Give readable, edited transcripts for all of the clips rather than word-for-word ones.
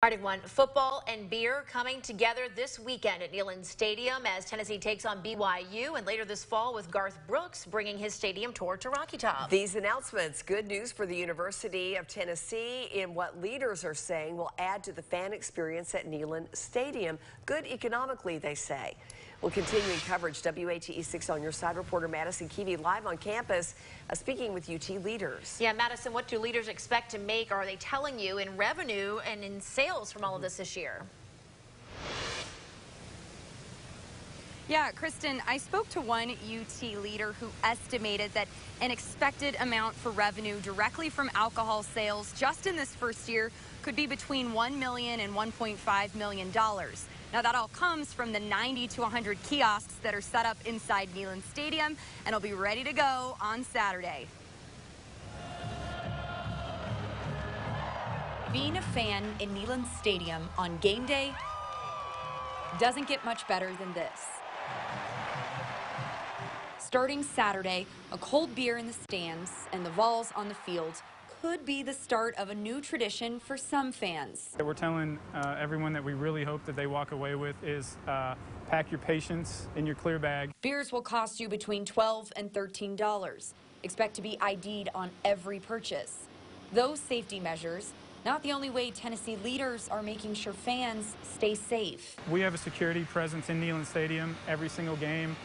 All right, everyone. Football and beer coming together this weekend at Neyland Stadium as Tennessee takes on BYU, and later this fall with Garth Brooks bringing his stadium tour to Rocky Top. These announcements, good news for the University of Tennessee in what leaders are saying will add to the fan experience at Neyland Stadium. Good economically, they say. Well, continuing coverage, WATE 6 on your side reporter Madison Keevey live on campus speaking with UT leaders. Yeah, Madison, what do leaders expect to make, or are they telling you, in revenue and in sales from all of this year? Yeah, Kristen, I spoke to one UT leader who estimated that an expected amount for revenue directly from alcohol sales just in this first year could be between $1 million and $1.5 million. Now, that all comes from the 90 to 100 kiosks that are set up inside Neyland Stadium and will be ready to go on Saturday. Being a fan in Neyland Stadium on game day doesn't get much better than this. Starting Saturday, a cold beer in the stands and the Vols on the field could be the start of a new tradition for some fans. We're telling everyone that we really hope that they walk away with is pack your patience in your clear bag. Beers will cost you between $12 and $13. Expect to be ID'd on every purchase. Those safety measures, not the only way Tennessee leaders are making sure fans stay safe. We have a security presence in Neyland Stadium every single game.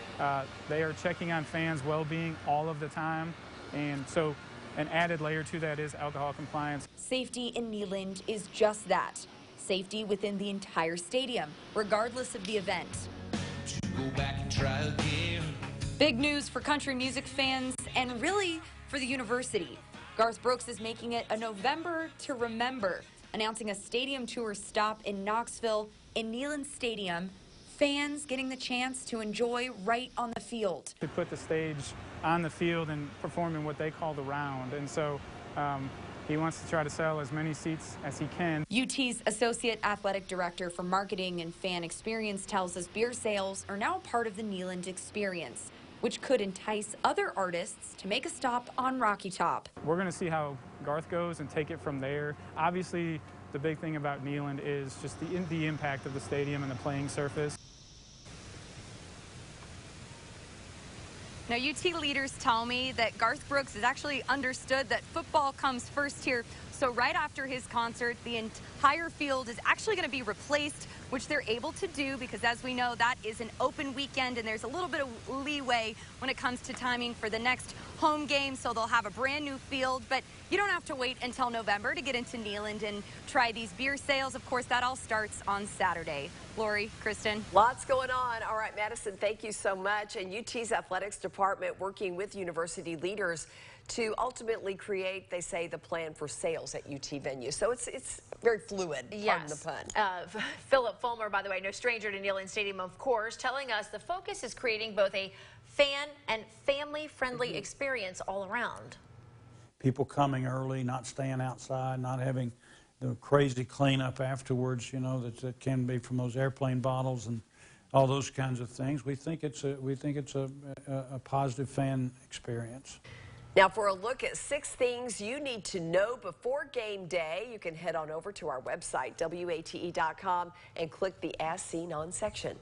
They are checking on fans' well-being all of the time, and so an added layer to that is alcohol compliance. Safety in Neyland is just that. Safety within the entire stadium, regardless of the event. Go back and try again. Big news for country music fans and really for the university. Garth Brooks is making it a November to remember, announcing a stadium tour stop in Knoxville in Neyland Stadium. Fans getting the chance to enjoy right on the field. To put the stage on the field and perform in what they call the round. And so he wants to try to sell as many seats as he can. UT's Associate Athletic Director for Marketing and Fan Experience tells us beer sales are now part of the Neyland experience, which could entice other artists to make a stop on Rocky Top. We're going to see how Garth goes and take it from there. Obviously, the big thing about Neyland is just the impact of the stadium and the playing surface. Now, UT leaders tell me that Garth Brooks has actually understood that football comes first here. So right after his concert, the entire field is actually going to be replaced, which they're able to do because, as we know, that is an open weekend and there's a little bit of leeway when it comes to timing for the next home game. So they'll have a brand new field, but you don't have to wait until November to get into Neyland and try these beer sales. Of course, that all starts on Saturday. Lori, Kristen. Lots going on. All right, Madison, thank you so much. And UT's athletics department working with university leaders to ultimately create, they say, the plan for sales at UT venues. So it's very fluid, pardon the pun. Philip Fulmer, by the way, no stranger to Neyland Stadium, of course, telling us the focus is creating both a fan and family-friendly experience all around. People coming early, not staying outside, not having the crazy cleanup afterwards, you know, that can be from those airplane bottles and all those kinds of things. We think it's a positive fan experience. Now, for a look at 6 things you need to know before game day, you can head on over to our website, WATE.com, and click the As Seen On section.